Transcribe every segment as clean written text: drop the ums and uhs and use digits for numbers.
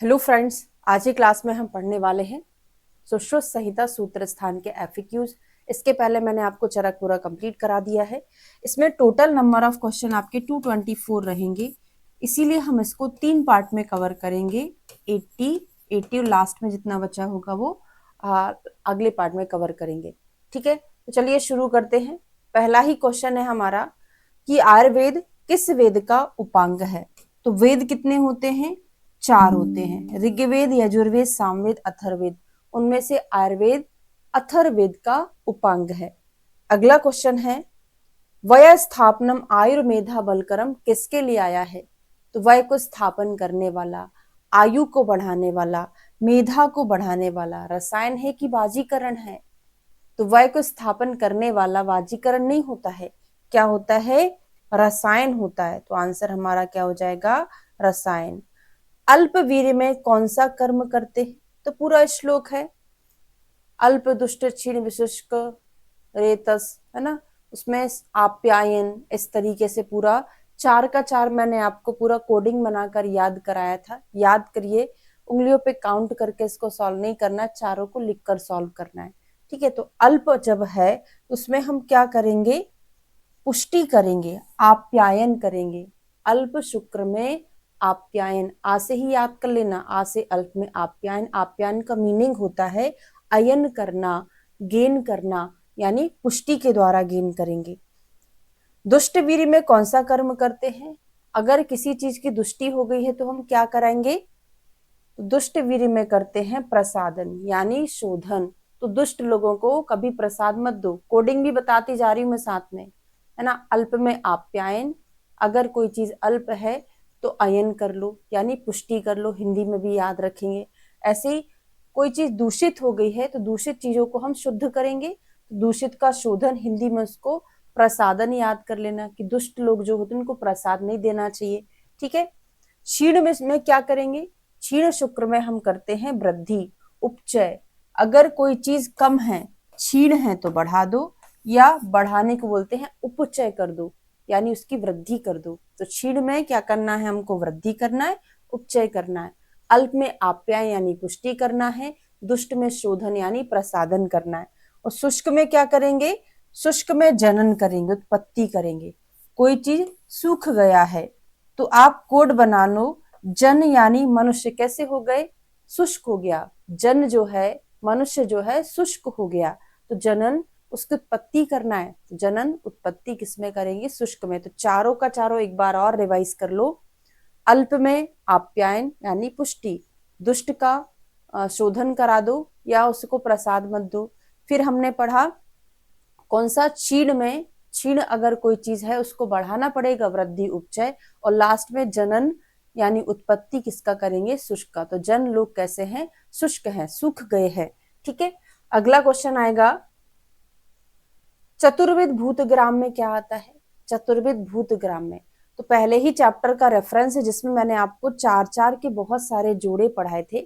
Hello friends, आज की class में हम पढ़ने वाले हैं सुश्रुत संहिता सूत्र स्थान के एफएक्यूज। इसके पहले मैंने आपको चरक पूरा कंप्लीट करा दिया है। इसमें टोटल नंबर ऑफ क्वेश्चन आपके 224 रहेंगे, इसीलिए हम इसको 3 पार्ट में कवर करेंगे। 80 और लास्ट में जितना बचा होगा वो अगले पार्ट में कवर करेंगे। ठीक है, तो चलिए शुरू करते हैं। पहला ही क्वेश्चन है हमारा कि आयुर्वेद किस वेद का उपांग है। तो वेद कितने होते हैं? 4 होते हैं, ऋग्वेद, यजुर्वेद, सामवेद, अथर्ववेद। उनमें से आयुर्वेद अथर्ववेद का उपांग है। अगला क्वेश्चन है वय स्थापनम आयुर्मेधा बलकरम किसके लिए आया है। तो वय को स्थापन करने वाला, आयु को बढ़ाने वाला, मेधा को बढ़ाने वाला रसायन है कि वाजीकरण है। तो वय को स्थापन करने वाला वाजीकरण नहीं होता है, क्या होता है? रसायन होता है। तो आंसर हमारा क्या हो जाएगा? रसायन। अल्प वीर्य में कौन सा कर्म करते हैं? तो पूरा श्लोक है, अल्प दुष्ट क्षीण विशुष्क रेतस, है ना, उसमें आप्यायन, इस तरीके से पूरा 4 का 4 मैंने आपको पूरा कोडिंग बनाकर याद कराया था। याद करिए, उंगलियों पे काउंट करके इसको सॉल्व नहीं करना, चारों को लिखकर सॉल्व करना है। ठीक है, तो अल्प जब है उसमें हम क्या करेंगे? पुष्टि करेंगे, आप्यायन करेंगे। अल्प शुक्र में आप्यायन, आ से ही याद कर लेना, आ से अल्प में आप्यायन। आप्यायन का मीनिंग होता है अयन करना, गेन करना, यानी पुष्टि के द्वारा गेन करेंगे। दुष्ट वीर्य में कौन सा कर्म करते हैं? अगर किसी चीज की दुष्टि हो गई है तो हम क्या कराएंगे? दुष्ट वीर्य में करते हैं प्रसादन, यानी शोधन। तो दुष्ट लोगों को कभी प्रसाद मत दो। कोडिंग भी बताती जा रही हूं मैं साथ में, है ना। अल्प में आप्यायन, अगर कोई चीज अल्प है तो अयन कर लो, यानी पुष्टि कर लो, हिंदी में भी याद रखेंगे। ऐसे ही कोई चीज दूषित हो गई है तो दूषित चीजों को हम शुद्ध करेंगे। तो दूषित का शोधन, हिंदी में उसको प्रसादन याद कर लेना, कि दुष्ट लोग जो होते हैं उनको प्रसाद नहीं देना चाहिए। ठीक है। क्षीण में क्या करेंगे? क्षीण शुक्र में हम करते हैं वृद्धि, उपचय। अगर कोई चीज कम है, क्षीण है तो बढ़ा दो, या बढ़ाने को बोलते हैं उपचय कर दो, यानी उसकी वृद्धि कर दो। तो क्षीण में क्या करना है? हमको वृद्धि करना है, उपचय करना है। अल्प में आप्यायन यानी पुष्टि करना है, दुष्ट में शोधन यानी प्रसादन करना है। और शुष्क में क्या करेंगे? शुष्क में जनन करेंगे, उत्पत्ति करेंगे। कोई चीज सूख गया है तो आप कोड बना लो, जन यानी मनुष्य कैसे हो गए? शुष्क हो गया। जन जो है, मनुष्य जो है शुष्क हो गया, तो जनन, उसकी उत्पत्ति करना है। तो जनन उत्पत्ति किसमें करेंगे? शुष्क में। तो चारों का चारों एक बार और रिवाइज कर लो। अल्प में आप्यायन यानी पुष्टि, दुष्ट का शोधन करा दो या उसको प्रसाद मत दो। फिर हमने पढ़ा कौन सा? क्षीण में, क्षीण अगर कोई चीज है उसको बढ़ाना पड़ेगा, वृद्धि, उपचय। और लास्ट में जनन यानी उत्पत्ति किसका करेंगे? शुष्क का। तो जन लोग कैसे हैं? शुष्क हैं, सूख गए हैं। ठीक है। अगला क्वेश्चन आएगा, चतुर्विध भूतग्राम में क्या आता है? चतुर्विध भूतग्राम में तो पहले ही चैप्टर का रेफरेंस है जिसमें मैंने आपको 4 के बहुत सारे जोड़े पढ़ाए थे।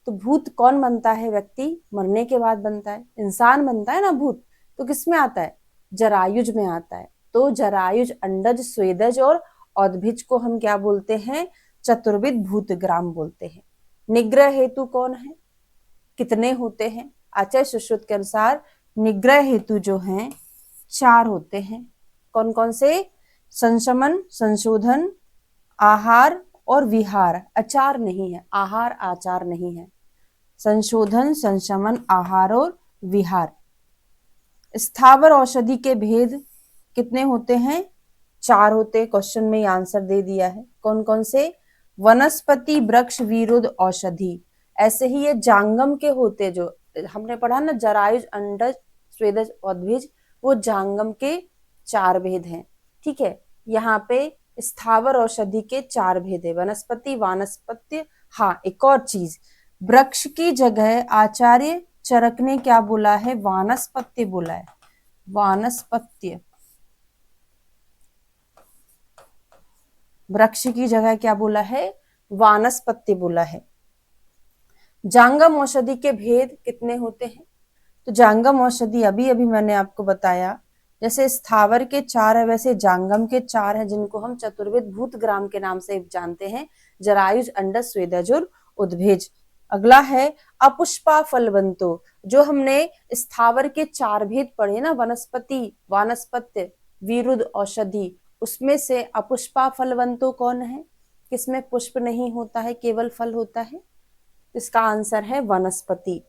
तो भूत कौन बनता है? व्यक्ति मरने के बाद बनता है, इंसान बनता है ना भूत। तो किसमें आता है? जरायुज में आता है। तो जरायुज, अंडज, स्वेदज और औद्भिज को हम क्या बोलते हैं? चतुर्विध भूतग्राम बोलते हैं। निग्रह हेतु कौन है? कितने होते हैं? आचार्य सुश्रुत के अनुसार निग्रह हेतु जो हैं 4 होते हैं। कौन कौन से? संशमन, संशोधन, आहार और विहार। आचार नहीं है, आहार आचार नहीं है। संशोधन, संशमन, आहार और विहार। स्थावर औषधि के भेद कितने होते हैं? 4 होते। क्वेश्चन में आंसर दे दिया है। कौन कौन से? वनस्पति, वृक्ष, विरुद्ध, औषधि। ऐसे ही ये जांगम के होते, जो हमने पढ़ा ना, जरायुज, अंडज, स्वेदज, औद्भिज, वो जांगम के 4 भेद हैं। ठीक है। यहाँ पे स्थावर औषधि के 4 भेद है, वनस्पति, वानस्पत्य। हाँ, एक और चीज, वृक्ष की जगह आचार्य चरक ने क्या बोला है? वानस्पत्य बोला है, वानस्पत्य। वृक्ष की जगह क्या बोला है? वानस्पत्य बोला है। जांगम औषधि के भेद कितने होते हैं? तो जांगम औषधि अभी अभी मैंने आपको बताया, जैसे स्थावर के 4 है वैसे जांगम के 4 है, जिनको हम चतुर्विध भूतग्राम के नाम से जानते हैं। जरायुज, अंडज, स्वेदज और उद्भिज। अगला है अपुष्पा फलवंतो, जो हमने स्थावर के 4 भेद पढ़े ना, वनस्पति, वानस्पत्य, विरुद्ध, औषधि, उसमें से अपुष्पा फलवंतो कौन है, किसमें पुष्प नहीं होता है, केवल फल होता है? इसका आंसर है वनस्पति।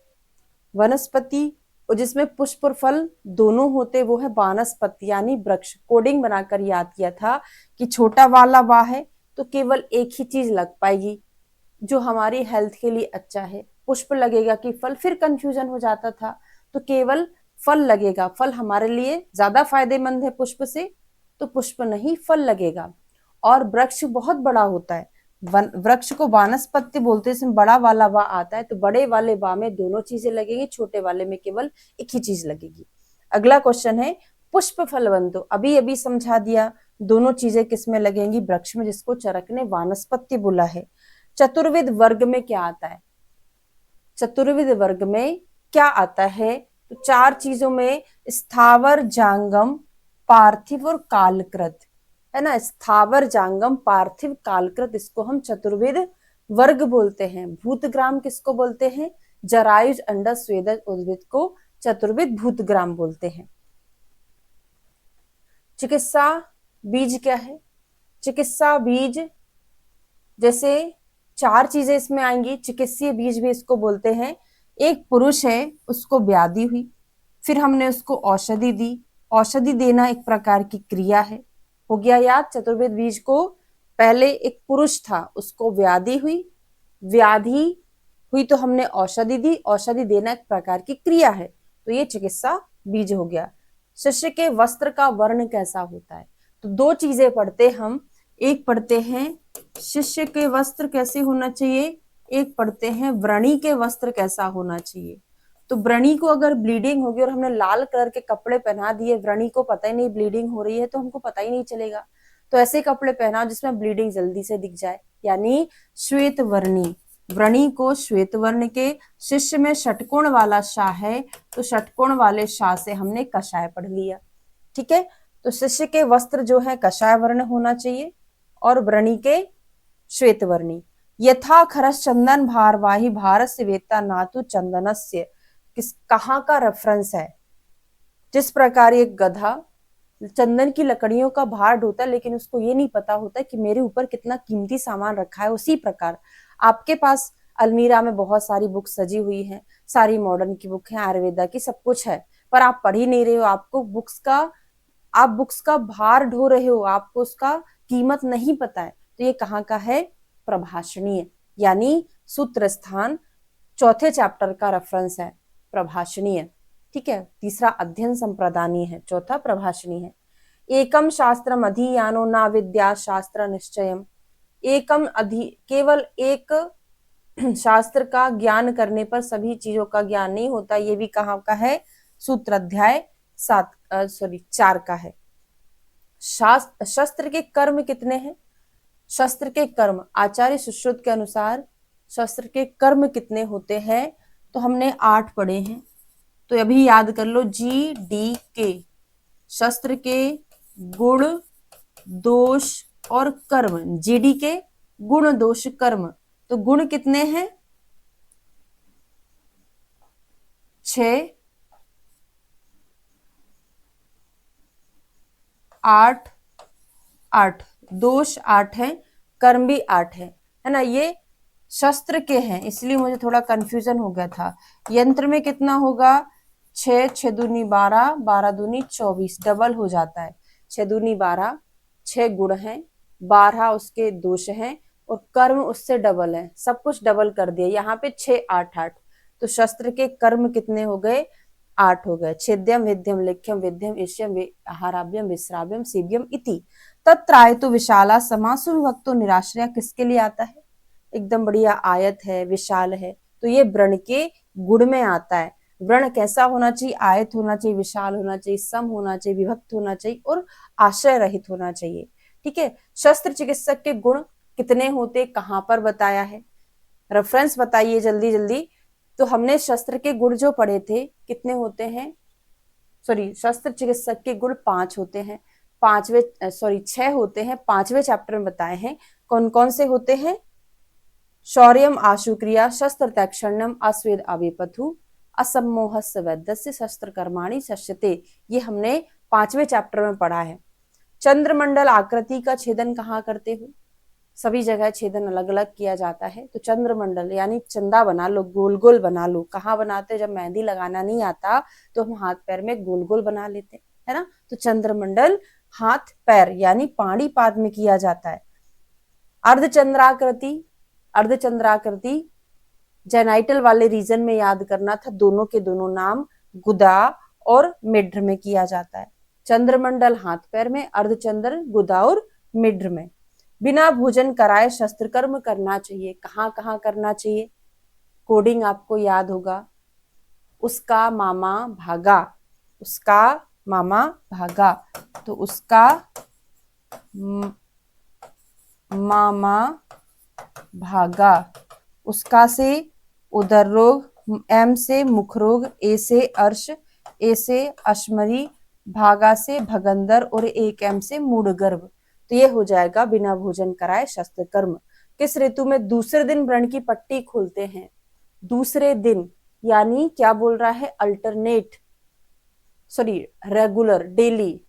वनस्पति और जिसमें पुष्प और फल दोनों होते वो है वानस्पति यानी वृक्ष। कोडिंग बनाकर याद किया था कि छोटा वाला वा है तो केवल एक ही चीज लग पाएगी जो हमारी हेल्थ के लिए अच्छा है, पुष्प लगेगा कि फल, फिर कंफ्यूजन हो जाता था। तो केवल फल लगेगा, फल हमारे लिए ज्यादा फायदेमंद है पुष्प से, तो पुष्प नहीं फल लगेगा। और वृक्ष बहुत बड़ा होता है, वृक्ष को वानस्पत्य बोलते हैं, इसमें बड़ा वाला वा आता है, तो बड़े वाले वा में दोनों चीजें लगेंगी, छोटे वाले में केवल एक ही चीज लगेगी। अगला क्वेश्चन है पुष्प फलवंतो, अभी अभी समझा दिया, दोनों चीजें किसमें लगेंगी, वृक्ष में, जिसको चरक ने वानस्पत्य बोला है। चतुर्विध वर्ग में क्या आता है, चतुर्विध वर्ग में क्या आता है, तो 4 चीजों में स्थावर, जांगम, पार्थिव और कालकृत, है ना। स्थावर, जांगम, पार्थिव, कालकृत, इसको हम चतुर्विध वर्ग बोलते हैं। भूतग्राम किसको बोलते हैं, जरायुज, अंडज, स्वेदज उद्भिद को चतुर्विध भूतग्राम बोलते हैं। चिकित्सा बीज क्या है, चिकित्सा बीज जैसे 4 चीजें इसमें आएंगी, चिकित्सीय बीज भी इसको बोलते हैं। एक पुरुष है, उसको व्याधि हुई, फिर हमने उसको औषधि दी, औषधि देना एक प्रकार की क्रिया है, हो गया याद। चतुर्विध बीज को पहले एक पुरुष था, उसको व्याधि हुई, व्याधि हुई तो हमने औषधि दी, औषधि देना एक प्रकार की क्रिया है, तो ये चिकित्सा बीज हो गया। शिष्य के वस्त्र का वर्ण कैसा होता है, तो 2 चीजें पढ़ते हम, एक पढ़ते हैं शिष्य के वस्त्र कैसे होना चाहिए, एक पढ़ते हैं व्रणी के वस्त्र कैसा होना चाहिए। तो व्रणी को अगर ब्लीडिंग होगी और हमने लाल कलर के कपड़े पहना दिए, व्रणी को पता ही नहीं ब्लीडिंग हो रही है तो हमको पता ही नहीं चलेगा, तो ऐसे कपड़े पहनाओ जिसमें ब्लीडिंग जल्दी से दिख जाए, यानी श्वेत वर्णी। व्रणी को श्वेत वर्ण के, शिष्य में षटकोण वाला शाह है तो षटकोण वाले शाह से हमने कषाय पढ़ लिया, ठीक है। तो शिष्य के वस्त्र जो है कषाय वर्ण होना चाहिए और व्रणी के श्वेत वर्णी। यथा खरस चंदन भारवाही भारस्य वेत्ता नातु चंदनस्य, किस कहाँ का रेफरेंस है, जिस प्रकार एक गधा चंदन की लकड़ियों का भार ढोता है लेकिन उसको ये नहीं पता होता कि मेरे ऊपर कितना कीमती सामान रखा है, उसी प्रकार आपके पास अलमीरा में बहुत सारी बुक सजी हुई हैं, सारी मॉडर्न की बुक है, आयुर्वेदा की, सब कुछ है, पर आप पढ़ ही नहीं रहे हो, आपको आप बुक्स का भार ढो रहे हो, आपको उसका कीमत नहीं पता है, तो ये कहाँ का है, प्रभाषणीय, यानी सूत्र स्थान 4थे चैप्टर का रेफरेंस है, प्रभाषणीय, ठीक है। तीसरा अध्ययन संप्रदानीय है, चौथा प्रभाषणीय है। एकम शास्त्रम अधियानो ना विद्या शास्त्र निश्चयम, एकम केवल एक शास्त्र का ज्ञान करने पर सभी चीजों का ज्ञान नहीं होता, ये भी कहाँ का है, सूत्र अध्याय 4 का है। शस्त्र के कर्म कितने हैं, शस्त्र के कर्म आचार्य सुश्रुत के अनुसार शस्त्र के कर्म कितने होते हैं, तो हमने 8 पढ़े हैं, तो अभी याद कर लो, GDK, शस्त्र के गुण, दोष और कर्म, GDK गुण, दोष, कर्म, तो गुण कितने हैं, 6, 8, 8, दोष 8 है, कर्म भी 8 है ना। ये शस्त्र के हैं, इसलिए मुझे थोड़ा कंफ्यूजन हो गया था। यंत्र में कितना होगा, 6, 6 दूनी 12, 12 दूनी 24, डबल हो जाता है, 6 दूनी 12, 6 गुण है, 12 उसके दोष हैं और कर्म उससे डबल है, सब कुछ डबल कर दिया, यहाँ पे 6, 8, 8, तो शस्त्र के कर्म कितने हो गए, 8 हो गए। छेद्यम, विद्यम, लेख्यम, विद्यम, ईश्यम, आहाराभ्यम, विश्राव्यम, सीव्यम इति तत्रायतु विशाला समासु विभक्तो निराश्रय, किसके लिए आता है, एकदम बढ़िया आयत है, विशाल है, तो ये व्रण के गुण में आता है। व्रण कैसा होना चाहिए, आयत होना चाहिए, विशाल होना चाहिए, सम होना चाहिए, विभक्त होना चाहिए और आश्रय रहित होना चाहिए, ठीक है। शस्त्र चिकित्सक के गुण कितने होते, कहाँ पर बताया है, रेफरेंस बताइए जल्दी जल्दी। तो हमने शस्त्र के गुण जो पढ़े थे कितने होते हैं, शस्त्र चिकित्सक के गुण 5 होते हैं, 6 होते हैं, 5वें चैप्टर में बताए हैं कौन कौन से होते हैं। शौर्यम आशुक्रिया शस्त्र तैक्षण्यम अस्वेद अवेपथु असम्मोहस्य वैद्यस्य शस्त्र कर्माणि शस्यते। ये हमने 5वें चैप्टर में पढ़ा है। चंद्रमंडल आकृति का छेदन कहाँ करते हो? सभी जगह छेदन अलग अलग किया जाता है। तो चंद्रमंडल यानी चंदा बना लो, गोल गोल बना लो। कहाँ बनाते? जब मेहंदी लगाना नहीं आता तो हम हाथ पैर में गोल गोल बना लेते हैं, है ना। तो चंद्रमंडल हाथ पैर यानी पाणी पाद में किया जाता है। अर्धचंद्राकृति, अर्धचंद्राकृति जेनाइटल वाले रीजन में याद करना था। दोनों के दोनों नाम गुदा और मिड्र में किया जाता है। चंद्रमंडल हाथ पैर में, अर्धचंद्र गुदा और मिड्र में। बिना भोजन कराए शस्त्र कर्म करना चाहिए। कहाँ कहाँ करना चाहिए? कोडिंग आपको याद होगा। उसका मामा भागा, उसका मामा भागा, तो उसका मामा भागा। उसका से उदर रोग, एम से मुख रोग, ए से अर्श, ए से अश्मरी, भागा से भगंदर और एक एम से मूढ़गर्भ। तो ये हो जाएगा बिना भोजन कराए शस्त्र कर्म। किस ऋतु में दूसरे दिन व्रण की पट्टी खोलते हैं? दूसरे दिन यानी क्या बोल रहा है? Alternate, sorry regular, daily.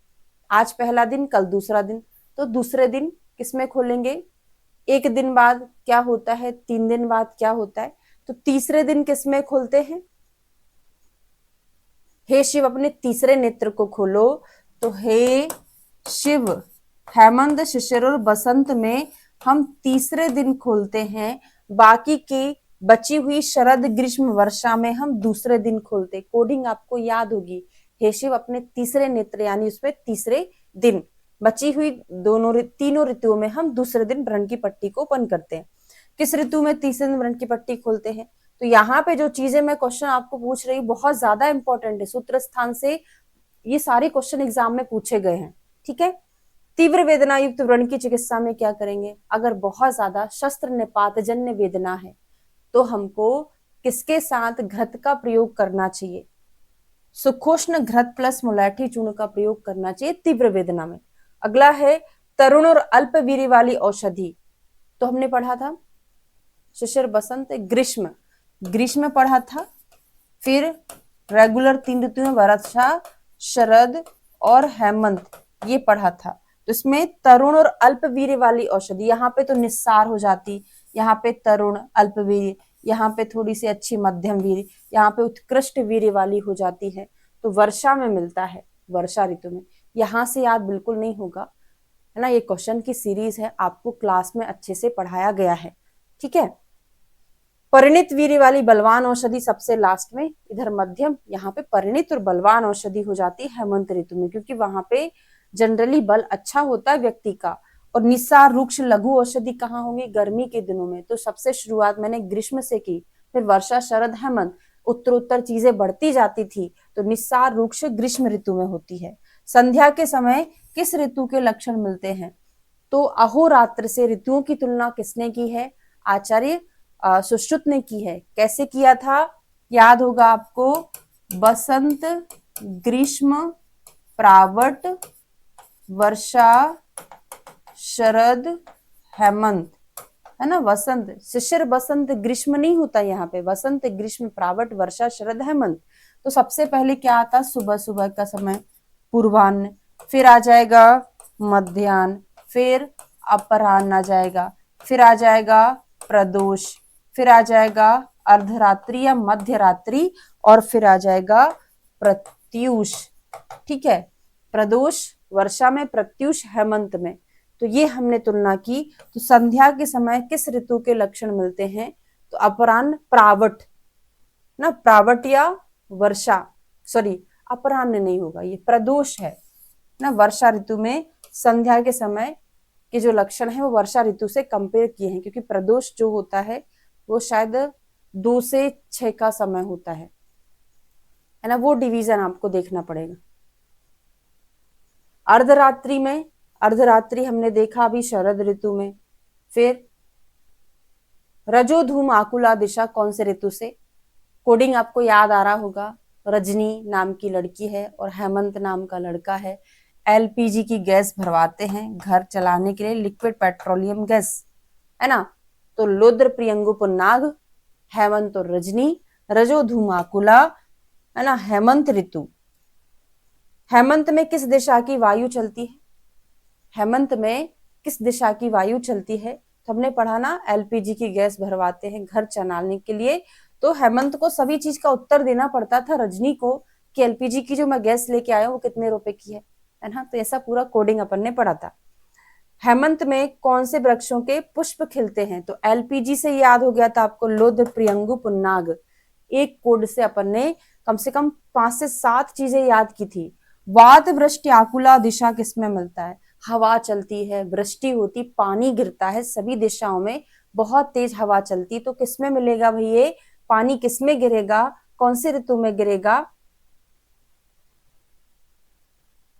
आज पहला दिन, कल दूसरा दिन, तो दूसरे दिन किसमें खोलेंगे? एक दिन बाद क्या होता है? 3 दिन बाद क्या होता है? तो तीसरे दिन किसमें खोलते हैं? हे शिव अपने तीसरे नेत्र को खोलो। तो हे शिव हेमंत, शिशिर और बसंत में हम तीसरे दिन खोलते हैं। बाकी की बची हुई शरद, ग्रीष्म, वर्षा में हम दूसरे दिन खोलते। कोडिंग आपको याद होगी। हे शिव अपने तीसरे नेत्र यानी उसमें तीसरे दिन। बची हुई तीनों ऋतुओं में हम दूसरे दिन व्रण की पट्टी को ओपन करते हैं। किस ऋतु में तीसरे दिन व्रण की पट्टी खोलते हैं? तो यहाँ पे जो चीजें मैं क्वेश्चन आपको पूछ रही हूँ बहुत ज्यादा इंपॉर्टेंट है। सूत्र स्थान से ये सारे क्वेश्चन एग्जाम में पूछे गए हैं, ठीक है। तीव्र वेदना युक्त व्रण की चिकित्सा में क्या करेंगे? अगर बहुत ज्यादा शस्त्र निपात जन्य वेदना है तो हमको किसके साथ घृत का प्रयोग करना चाहिए? सुखोष्ण घृत प्लस मुलैठी चूर्ण का प्रयोग करना चाहिए तीव्र वेदना में। अगला है तरुण और अल्प वीर्य वाली औषधि। तो हमने पढ़ा था शिशिर, बसंत, ग्रीष्म, ग्रीष्म में पढ़ा था। फिर रेगुलर 3 ऋतु में वर्षा, शरद और हेमंत, ये पढ़ा था। तो इसमें तरुण और अल्प वीर्य वाली औषधि, यहाँ पे तो निस्सार हो जाती, यहाँ पे तरुण अल्प वीर्य, यहाँ पे थोड़ी सी अच्छी मध्यम वीर्य, यहाँ पे उत्कृष्ट वीर्य वाली हो जाती है। तो वर्षा में मिलता है, वर्षा ऋतु में। यहाँ से याद बिल्कुल नहीं होगा, है ना। ये क्वेश्चन की सीरीज है, आपको क्लास में अच्छे से पढ़ाया गया है, ठीक है। परिणित वीर्य वाली बलवान औषधि सबसे लास्ट में, इधर मध्यम, यहाँ पे परिणित और बलवान औषधि हो जाती है हेमंत ऋतु में, क्योंकि वहां पे जनरली बल अच्छा होता है व्यक्ति का। और निस्सार, रुक्ष, लघु औषधि कहाँ होंगी? गर्मी के दिनों में। तो सबसे शुरुआत मैंने ग्रीष्म से की, फिर वर्षा, शरद, हेमंत, उत्तरोत्तर चीजें बढ़ती जाती थी। तो निस्सार, रुक्ष ग्रीष्म ऋतु में होती है। संध्या के समय किस ऋतु के लक्षण मिलते हैं? तो अहोरात्र से ऋतुओं की तुलना किसने की है? आचार्य सुश्रुत ने की है। कैसे किया था? याद होगा आपको, बसंत, ग्रीष्म, प्रावट, वर्षा, शरद, हेमंत, है ना। वसंत, शिशिर, बसंत, ग्रीष्म नहीं होता यहाँ पे, वसंत, ग्रीष्म, प्रावट, वर्षा, शरद, हेमंत। तो सबसे पहले क्या आता? सुबह सुबह का समय, पूर्वाह्न, फिर आ जाएगा मध्याह्न, फिर अपराह्न आ जाएगा, फिर आ जाएगा प्रदोष, फिर आ जाएगा अर्धरात्रि या मध्य रात्रि, और फिर आ जाएगा प्रत्यूष, ठीक है। प्रदोष वर्षा में, प्रत्यूष हेमंत में। तो ये हमने तुलना की। तो संध्या के समय किस ऋतु के लक्षण मिलते हैं? तो अपराह्न, प्रावट ना, प्रावट या वर्षा, सॉरी अपराह्न नहीं होगा, ये प्रदोष है ना। वर्षा ऋतु में संध्या के समय के जो लक्षण है वो वर्षा ऋतु से कंपेयर किए हैं, क्योंकि प्रदोष जो होता है वो शायद 2 से 6 का समय होता है ना। वो डिवीजन आपको देखना पड़ेगा। अर्धरात्रि में, अर्धरात्रि हमने देखा अभी शरद ऋतु में। फिर रजोधूम आकुला दिशा कौन से ऋतु से? कोडिंग आपको याद आ रहा होगा। रजनी नाम की लड़की है और हेमंत नाम का लड़का है। एलपीजी की गैस भरवाते हैं घर चलाने के लिए, लिक्विड पेट्रोलियम गैस, है ना। तो लोद्र प्रियंगु पुन्नाग, हेमंत और रजनी, रजो धूमाकुला, है ना, हेमंत ऋतु। हेमंत में किस दिशा की वायु चलती है? हेमंत में किस दिशा की वायु चलती है? तो हमने पढ़ा ना, एलपीजी की गैस भरवाते हैं घर चलाने के लिए, तो हेमंत को सभी चीज का उत्तर देना पड़ता था रजनी को कि एलपीजी की जो मैं गैस लेके आया हूँ वो कितने रुपए की है ना। तो ऐसा पूरा कोडिंग अपन ने पढ़ा था। हेमंत में कौन से वृक्षों के पुष्प खिलते हैं? तो एलपीजी से याद हो गया था आपको, लोद्र प्रियंगु पुन्नाग। एक कोड से अपन ने कम से कम 5 से 7 चीजें याद की थी। वात वृष्टि आकुला दिशा किसमें मिलता है? हवा चलती है, वृष्टि होती, पानी गिरता है सभी दिशाओं में, बहुत तेज हवा चलती, तो किसमें मिलेगा भाई ये पानी? किसमें गिरेगा? कौन सी ऋतु में गिरेगा?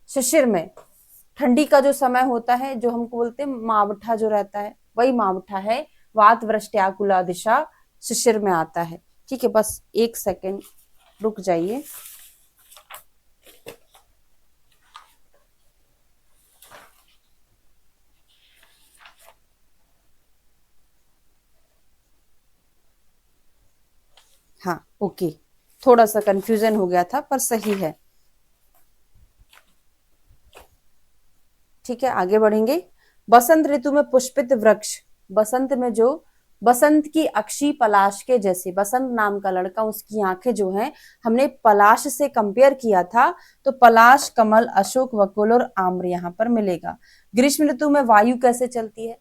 शिशिर में। ठंडी का जो समय होता है, जो हमको बोलते हैं मावठा जो रहता है, वही मावठा है। वात वृष्टि आकुला दिशा शिशिर में आता है। ठीक है, बस 1 सेकेंड रुक जाइए। हाँ, ओके, थोड़ा सा कंफ्यूजन हो गया था पर सही है। ठीक है, आगे बढ़ेंगे। बसंत ऋतु में पुष्पित वृक्ष, बसंत में जो बसंत की अक्षी पलाश के जैसे, बसंत नाम का लड़का, उसकी आंखें जो हैं हमने पलाश से कंपेयर किया था, तो पलाश, कमल, अशोक, वकुल और आम्र यहाँ पर मिलेगा। ग्रीष्म ऋतु में वायु कैसे चलती है?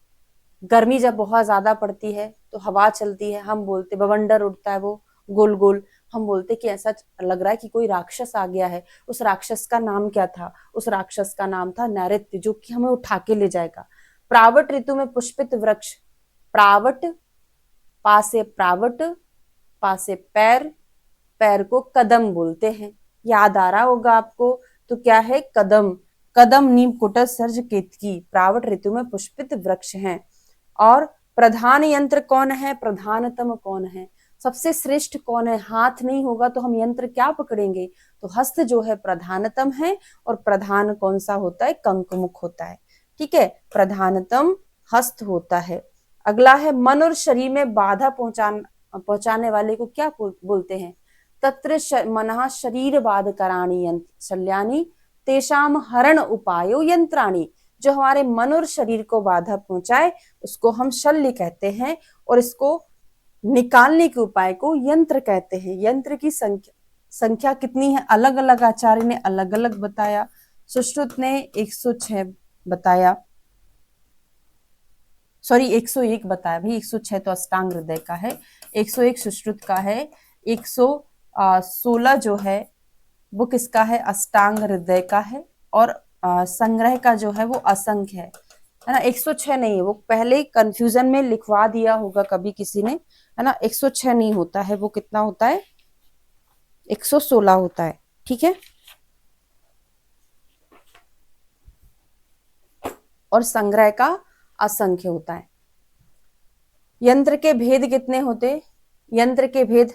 गर्मी जब बहुत ज्यादा पड़ती है तो हवा चलती है, हम बोलते बवंडर उड़ता है वो गोल गोल, हम बोलते कि ऐसा लग रहा है कि कोई राक्षस आ गया है। उस राक्षस का नाम क्या था? उस राक्षस का नाम था नैऋत्य, जो कि हमें उठा के ले जाएगा। प्रावट ऋतु में पुष्पित वृक्ष, प्रावट, पासे प्रावट, पासे पैर, पैर को कदम बोलते हैं, याद आ रहा होगा आपको। तो क्या है? कदम। कदम, नीम, कुटस, सर्ज, केतकी प्रावट ऋतु में पुष्पित वृक्ष हैं। और प्रधान यंत्र कौन है? प्रधानतम कौन है? सबसे श्रेष्ठ कौन है? हाथ नहीं होगा तो हम यंत्र क्या पकड़ेंगे? तो हस्त जो है प्रधानतम है, और प्रधान कौन सा होता है? कंकमुख होता है। ठीक है, प्रधानतम हस्त होता है। अगला है मन और शरीर में बाधा पहुंचाने वाले को क्या बोलते हैं? तत्र मनः शरीर बाधकराणि यंत्र शल्यानि तेषाम हरण उपायो यंत्राणि। जो हमारे मन और शरीर को बाधा पहुंचाए उसको हम शल्य कहते हैं, और इसको निकालने के उपाय को यंत्र कहते हैं। यंत्र की संख्या कितनी है? अलग अलग आचार्य ने अलग अलग बताया। सुश्रुत ने 106 बताया, सॉरी 101 बताया भाई, 106 तो अष्टांग हृदय का है, 101 सुश्रुत का है, 116 जो है वो किसका है? अष्टांग हृदय का है, और संग्रह का जो है वो असंख्य है ना। 106 नहीं है वो, पहले कंफ्यूजन में लिखवा दिया होगा कभी किसी ने, है ना। 106 नहीं होता है वो, कितना होता है? 116 होता है। ठीक है, और संग्रह का असंख्य होता है। यंत्र के भेद कितने होते? यंत्र के भेद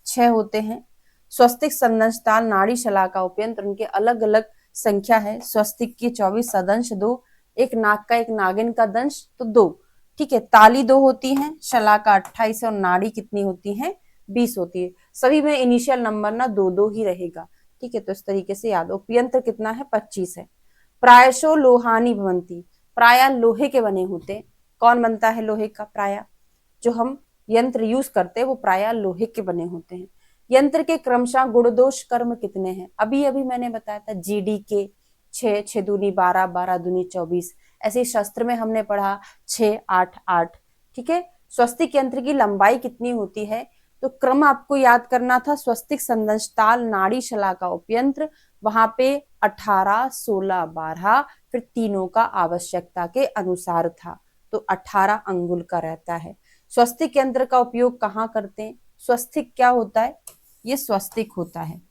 6 होते हैं। स्वस्तिक, सदंश, ताल, नाड़ी, शलाका, उपयंत्र, उनके अलग अलग संख्या है। स्वस्तिक की 24, सदंश 2, एक नाक का एक नागिन का दंश तो 2। ठीक है, ताली 2 होती है, शलाका 28 है, और नाड़ी कितनी होती है? 20 होती है। सभी में इनिशियल नंबर ना 2-2 ही रहेगा। ठीक है, तो इस तरीके से याद। उपयंत्र कितना है? 25 है। प्रायशो लोहानी भवंती, प्राय लोहे के बने होते। कौन बनता है लोहे का? प्राय जो हम यंत्र यूज करते हैं वो प्राय लोहे के बने होते हैं। यंत्र के क्रमशः गुण दोष कर्म कितने हैं? अभी अभी मैंने बताया था जीडी के 6, 6 दूनी 12, 12 दूनी 24। ऐसे शास्त्र में हमने पढ़ा 6, 8, 8। ठीक है, स्वस्तिक यंत्र की लंबाई कितनी होती है? तो क्रम आपको याद करना था, स्वस्तिक, संदंश, ताल, नाड़ी, शलाका, उपयंत्र, वहां पे 18, 16, 12, फिर तीनों का आवश्यकता के अनुसार था, तो 18 अंगुल का रहता है। स्वस्तिक यंत्र का उपयोग कहाँ करते हैं? स्वस्तिक क्या होता है? ये स्वस्तिक होता है।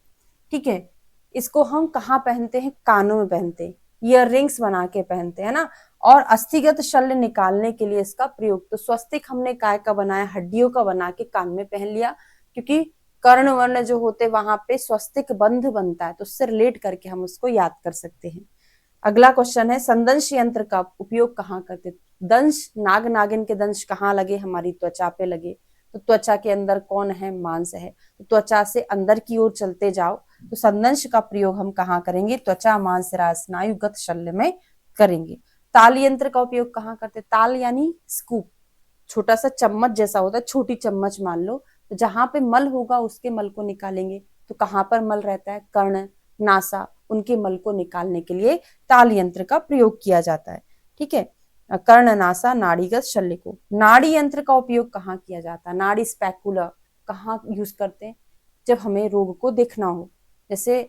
ठीक है, इसको हम कहाँ पहनते हैं? कानों में पहनते हैं, ईयर रिंग्स बना के पहनते हैं ना। और अस्थिगत शल्य निकालने के लिए इसका प्रयोग, तो स्वस्तिक हमने काय का बनाया? हड्डियों का बना के कान में पहन लिया, क्योंकि कर्ण वर्ण जो होते वहां पे स्वस्तिक बंध बनता है, तो उससे रिलेट करके हम उसको याद कर सकते हैं। अगला क्वेश्चन है संदंश यंत्र का उपयोग कहाँ करते? दंश, नाग नागिन के दंश कहाँ लगे? हमारी त्वचा पे लगे। तो त्वचा के अंदर कौन है? मांस है। तो त्वचा से अंदर की ओर चलते जाओ, तो संदंश का प्रयोग हम कहाँ करेंगे? त्वचा मांस राज स्नायुगत शल्य में करेंगे। ताल यंत्र का उपयोग कहाँ करते? ताल यानी स्कूप, छोटा सा चम्मच जैसा होता है, छोटी चम्मच मान लो, तो जहां पे मल होगा उसके मल को निकालेंगे। तो कहाँ पर मल रहता है? कर्ण, नासा, उनके मल को निकालने के लिए ताल यंत्र का प्रयोग किया जाता है। ठीक है, कर्ण, नासा, नाड़ीगत शल्य को। नाड़ी यंत्र का उपयोग कहाँ किया जाता है? नाड़ी स्पेकुला कहाँ यूज करते हैं? जब हमें रोग को देखना हो, जैसे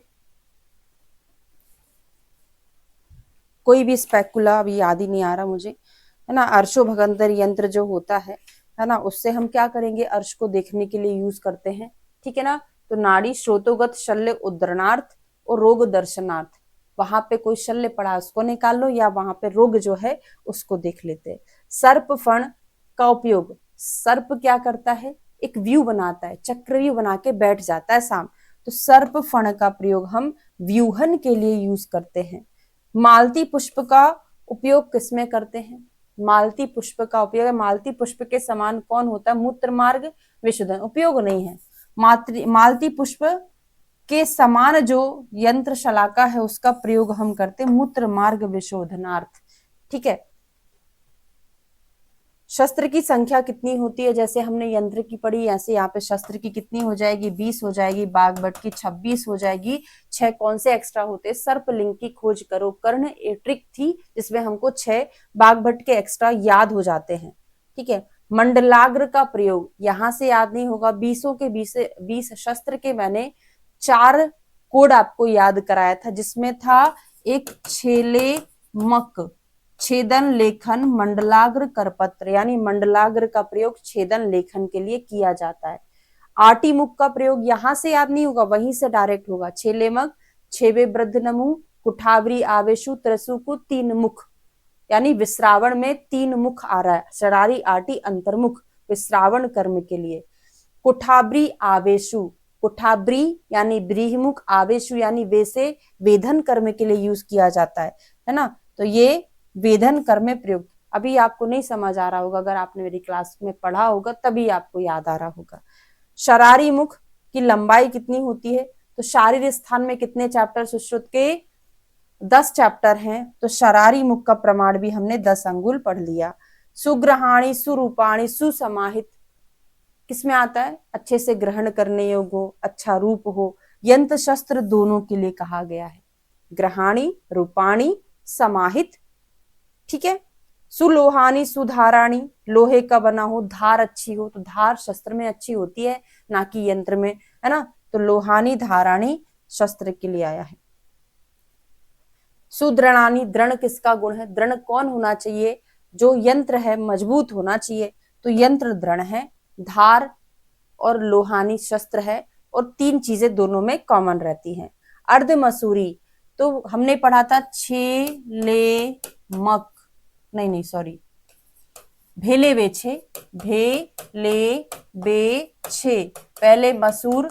कोई भी स्पेकुला, अभी याद ही नहीं आ रहा मुझे, है ना, अर्शोभगंतर यंत्र जो होता है ना, उससे हम क्या करेंगे? अर्श को देखने के लिए यूज करते हैं। ठीक है ना। तो नाड़ी श्रोतोगत शल्य उद्धरणार्थ और रोग दर्शनार्थ, वहां पे कोई शल्य पड़ा उसको निकाल लो, या वहां पे रोग जो है उसको देख लेते हैं। सर्प फण का उपयोग, सर्प क्या करता है? एक व्यू बनाता है, चक्रव्यूह बना के बैठ जाता है साम, तो सर्प फण का प्रयोग हम व्यूहन के लिए यूज करते हैं। मालती पुष्प का उपयोग किसमें करते हैं? मालती पुष्प का उपयोग है, मालती पुष्प के समान कौन होता है? मूत्र मार्ग विशोधन, उपयोग नहीं है। मालती पुष्प के समान जो यंत्र शलाका है उसका प्रयोग हम करते हैं मूत्र मार्ग विशोधनार्थ। ठीक है। शस्त्र की संख्या कितनी होती है? जैसे हमने यंत्र की पढ़ी, ऐसे यहाँ पे शस्त्र की कितनी हो जाएगी? 20 हो जाएगी। बाघ बट की 26 हो जाएगी। 6 कौन से एक्स्ट्रा होते हैं? सर्पलिंग की खोज करो कर्ण, एक ट्रिक थी जिसमें हमको 6 बाघ बट के एक्स्ट्रा याद हो जाते हैं। ठीक है। मंडलाग्र का प्रयोग यहां से याद नहीं होगा। 20 के 20 शस्त्र के मैंने 4 कोड आपको याद कराया था, जिसमें था एक छेले मक, छेदन लेखन, मंडलाग्र, करपत्र, यानी मंडलाग्र का प्रयोग छेदन लेखन के लिए किया जाता है। आटी मुख का प्रयोग यहां से याद नहीं होगा, वहीं से डायरेक्ट होगा। छेलेमग, छेवे वृद्ध नमु, कुठावरी आवेशु, त्रसुकु, 3 मुख, यानी विश्रावण में 3 मुख आ रहा है। शरारी, आटी, अंतर्मुख, विश्रावण कर्म के लिए। कुठाब्री आवेशु, कुठाब्री यानी ब्रीहिमुख, आवेशु यानी वैसे वेधन कर्म के लिए यूज किया जाता है ना। तो ये वेधन कर्म में प्रयोग। अभी आपको नहीं समझ आ रहा होगा, अगर आपने मेरी क्लास में पढ़ा होगा तभी आपको याद आ रहा होगा। शरारी मुख की लंबाई कितनी होती है? तो शारीर स्थान में कितने चैप्टर सुश्रुत के? 10 चैप्टर हैं, तो शरारी मुख का प्रमाण भी हमने 10 अंगुल पढ़ लिया। सुग्रहाणी, सुरूपाणी, सुसमाहित किसमें आता है? अच्छे से ग्रहण करने योग्य हो, अच्छा रूप हो। यंत्र शस्त्र दोनों के लिए कहा गया है, ग्रहाणी, रूपाणी, समाहित। ठीक है। सुलोहानी, सुधाराणी, लोहे का बना हो, धार अच्छी हो, तो धार शस्त्र में अच्छी होती है, ना कि यंत्र में, है ना। तो लोहानी, धाराणी शस्त्र के लिए आया है। सुदृढ़ानी, दृढ़ किसका गुण है? दृढ़ कौन होना चाहिए? जो यंत्र है मजबूत होना चाहिए, तो यंत्र दृढ़ है। धार और लोहानी शस्त्र है, और 3 चीजें दोनों में कॉमन रहती हैं। अर्ध मसूरी, तो हमने पढ़ा था छेलेमक, नहीं सॉरी, भेले बेछे, भेले बेछे, पहले मसूर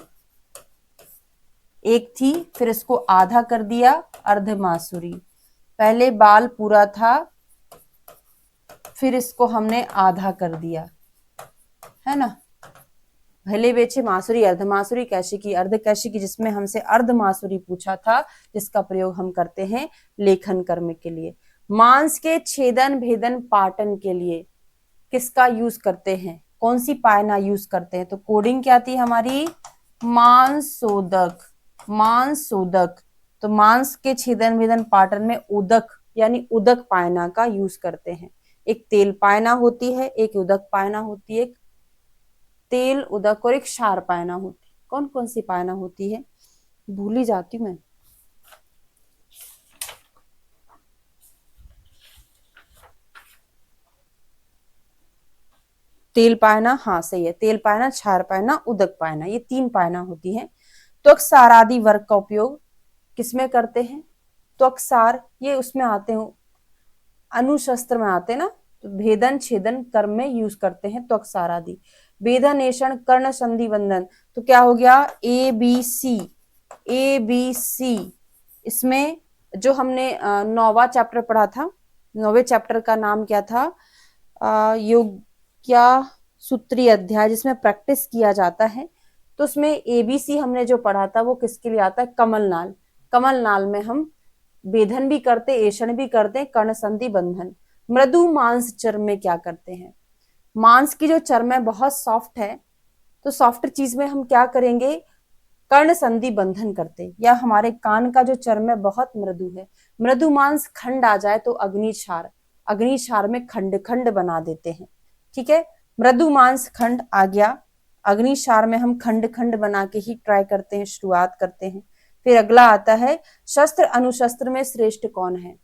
एक थी, फिर इसको आधा कर दिया, अर्ध मासूरी। पहले बाल पूरा था, फिर इसको हमने आधा कर दिया, है ना। भले बेचे मासुरी, अर्ध मासुरी, कैशिकी, अर्ध कैशिकी, जिसमें हमसे अर्ध मासुरी पूछा था, जिसका प्रयोग हम करते हैं लेखन कर्म के लिए। मांस के छेदन भेदन पाटन के लिए किसका यूज करते हैं? कौन सी पायना यूज करते हैं? तो कोडिंग क्या थी हमारी? मांसोदक, मांसोदक। तो मांस के छेदन भेदन पाटन में उदक यानी उदक पायना का यूज करते हैं। एक तेल पायना होती है, एक उदक पायना होती है, एक तेल उदक और एक क्षार पायना होती है। कौन कौन सी पायना होती है? भूल ही जाती हूँ मैं। तेल पायना, हाँ सही है, तेल पायना, क्षार पायना, उदक पायना, ये 3 पायना होती है। त्वक्सार आदि वर्ग का उपयोग किसमें करते हैं? त्वक्सार ये उसमें आते हैं, अनुशस्त्र में आते हैं ना, तो भेदन छेदन कर्म में यूज करते हैं त्वक्सार आदि। वेदनेषण, कर्ण संधि बंधन, तो क्या हो गया? A B C, A B C, इसमें जो हमने 9वां चैप्टर पढ़ा था, 9वें चैप्टर का नाम क्या था, योग्या सूत्री अध्याय, जिसमें प्रैक्टिस किया जाता है। तो उसमें एबीसी हमने जो पढ़ा था वो किसके लिए आता है, कमलनाल। कमलनाल में हम वेधन भी करते, ऐषण भी करते, कर्ण संधि बंधन। मृदु मांस चर्म में क्या करते हैं, मांस की जो चर्म है बहुत सॉफ्ट है, तो सॉफ्ट चीज में हम क्या करेंगे, कर्ण संधि बंधन करते। या हमारे कान का जो चर्म है बहुत मृदु है, मृदु मांस खंड आ जाए तो अग्निक्षार, अग्निक्षार में खंड खंड बना देते हैं। ठीक है, मृदु मांस खंड आ गया, अग्निक्षार में हम खंड खंड बना के ही ट्राई करते हैं, शुरुआत करते हैं। फिर अगला आता है, शस्त्र अनुशस्त्र में श्रेष्ठ कौन है,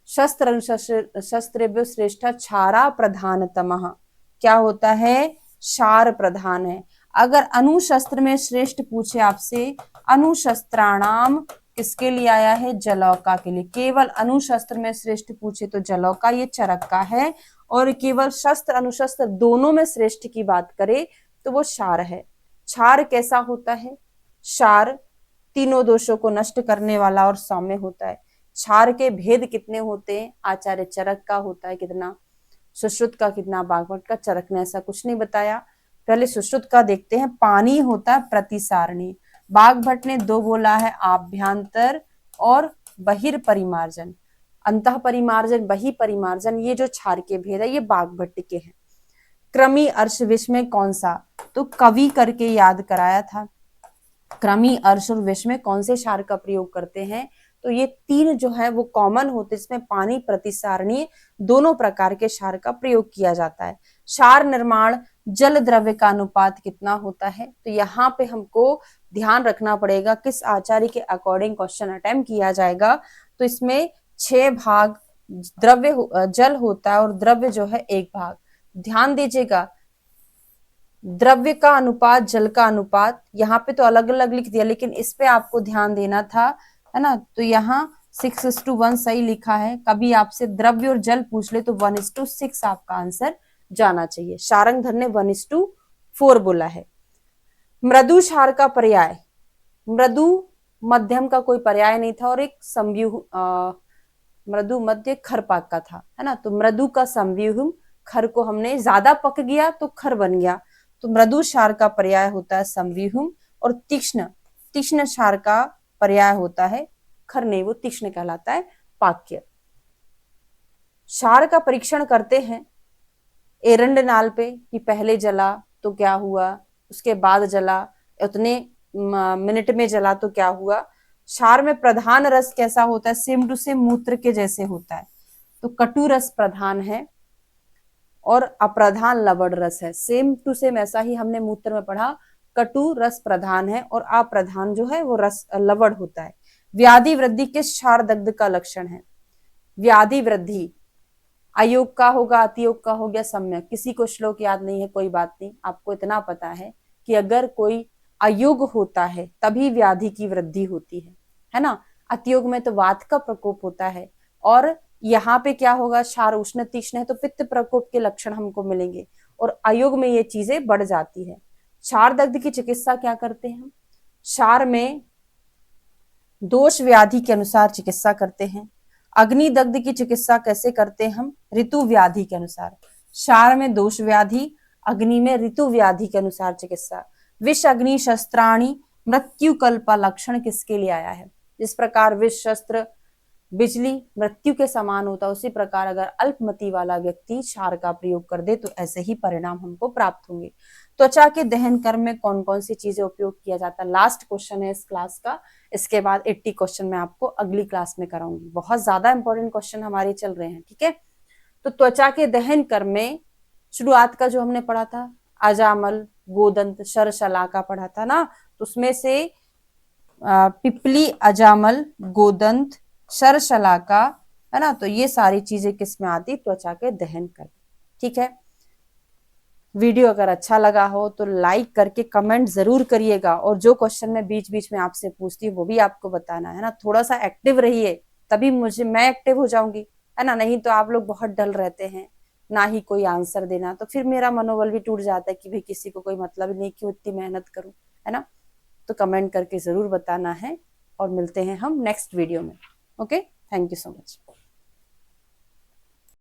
शस्त्र अनुशस्त्र शस्त्रेभ्यो श्रेष्ठ क्षारा प्रधानतमः, क्या होता है, क्षार प्रधान है। अगर अनुशस्त्र में श्रेष्ठ पूछे आपसे, अनुशस्त्राणाम किसके लिए आया है, जलौका के लिए। केवल अनुशस्त्र में श्रेष्ठ पूछे तो जलौका, ये चरक का है। और केवल शस्त्र अनुशस्त्र दोनों में श्रेष्ठ की बात करे तो वो क्षार है। क्षार कैसा होता है, क्षार तीनों दोषों को नष्ट करने वाला और सौम्य होता है। क्षार के भेद कितने होते हैं, आचार्य चरक का होता है कितना, सुश्रुत का कितना, बागभट का। चरक ने ऐसा कुछ नहीं बताया। पहले सुश्रुत का देखते हैं, पानी होता है प्रतिसारणी। बागभट ने 2 बोला है, आभ्यंतर और बहिर्परिमार्जन, अंतः परिमार्जन, बहि परिमार्जन। ये जो क्षार के भेद है ये बागभट के हैं। क्रमी अर्श विष में कौन सा, तो कवि करके याद कराया था। क्रमी अर्श और विष में कौन से क्षार का प्रयोग करते हैं, तो ये 3 जो है वो कॉमन होते, इसमें पानी प्रतिसारणीय दोनों प्रकार के क्षार का प्रयोग किया जाता है। क्षार निर्माण जल द्रव्य का अनुपात कितना होता है, तो यहाँ पे हमको ध्यान रखना पड़ेगा किस आचार्य के अकॉर्डिंग क्वेश्चन अटेम्प्ट किया जाएगा। तो इसमें 6 भाग द्रव्य जल होता है और द्रव्य जो है 1 भाग। ध्यान दीजिएगा, द्रव्य का अनुपात, जल का अनुपात, यहाँ पे तो अलग अलग लिख दिया, लेकिन इस पे आपको ध्यान देना था, है ना। तो यहाँ 6:1 सही लिखा है। कभी आपसे द्रव्य और जल पूछ ले तो 1:6 आपका आंसर जाना चाहिए। शारंगधर ने 1:4 बोला है। मृदु क्षार का पर्याय, मृदु मध्यम का कोई पर्याय नहीं था और एक संव्यूह मृदु मध्य खर पाक का था, है ना। तो मृदु का संव्यूह, खर को हमने ज्यादा पक गया तो खर बन गया, तो मृदु क्षार का पर्याय होता है संव्यूह। और तीक्ष्ण, तीक्ष्ण क्षार का पर्याय होता है खर नहीं, वो तीक्ष्ण कहलाता है पाक्य। क्षार का परीक्षण करते हैं एरंडनाल पे कि पहले जला तो क्या हुआ, उसके बाद जला, उतने मिनट में जला तो क्या हुआ। क्षार में प्रधान रस कैसा होता है, सेम टू सेम मूत्र के जैसे होता है, तो कटु रस प्रधान है और अप्रधान लवण रस है। सेम टू सेम ऐसा ही हमने मूत्र में पढ़ा, कटु रस प्रधान है और अप्रधान जो है वो रस लवण होता है। व्याधि वृद्धि किस क्षार दग्ध का लक्षण है, व्याधि वृद्धि अयोग का होगा, अतियोग का हो गया, सम्यक। किसी को श्लोक याद नहीं है कोई बात नहीं, आपको इतना पता है कि अगर कोई अयोग होता है तभी व्याधि की वृद्धि होती है ना। अतियोग में तो वात का प्रकोप होता है और यहाँ पे क्या होगा, क्षार उष्ण तीक्ष्ण है तो पित्त प्रकोप के लक्षण हमको मिलेंगे और अयोग में ये चीजें बढ़ जाती है। क्षार दग्ध की चिकित्सा क्या करते हैं हम, क्षार में दोष व्याधि के अनुसार चिकित्सा करते हैं। अग्नि दग्ध की चिकित्सा कैसे करते हैं हम, ऋतु व्याधि के अनुसार। क्षार में दोष व्याधि, अग्नि में ऋतु व्याधि के अनुसार चिकित्सा। विष अग्नि शस्त्राणी मृत्यु कल्प लक्षण किसके लिए आया है, जिस प्रकार विष शस्त्र बिजली मृत्यु के समान होता है, उसी प्रकार अगर अल्पमति वाला व्यक्ति क्षार का प्रयोग कर दे तो ऐसे ही परिणाम हमको प्राप्त होंगे। त्वचा के दहन कर्म में कौन कौन सी चीजें उपयोग किया जाता है, लास्ट क्वेश्चन है इस क्लास का। इसके बाद 80 क्वेश्चन मैं आपको अगली क्लास में कराऊंगी, बहुत ज्यादा इंपॉर्टेंट क्वेश्चन हमारे चल रहे हैं, ठीक है। तो त्वचा के दहन कर्म में शुरुआत का जो हमने पढ़ा था अजामल, गोदंत, शरशलाका पढ़ा था ना, तो उसमें से पिपली, अजामल, गोदंत, शरशलाका, है ना, तो ये सारी चीजें किस में आती, त्वचा के दहन कर्म, ठीक है। वीडियो अगर अच्छा लगा हो तो लाइक करके कमेंट जरूर करिएगा और जो क्वेश्चन मैं बीच बीच में आपसे पूछती हूँ वो भी आपको बताना है ना। थोड़ा सा एक्टिव रहिए तभी मैं एक्टिव हो जाऊंगी, है ना। नहीं तो आप लोग बहुत डल रहते हैं, ना ही कोई आंसर देना, तो फिर मेरा मनोबल भी टूट जाता है कि भाई किसी को कोई मतलब नहीं, क्यों इतनी मेहनत करूं, है ना। तो कमेंट करके जरूर बताना है और मिलते हैं हम नेक्स्ट वीडियो में। Okay, thank you so much.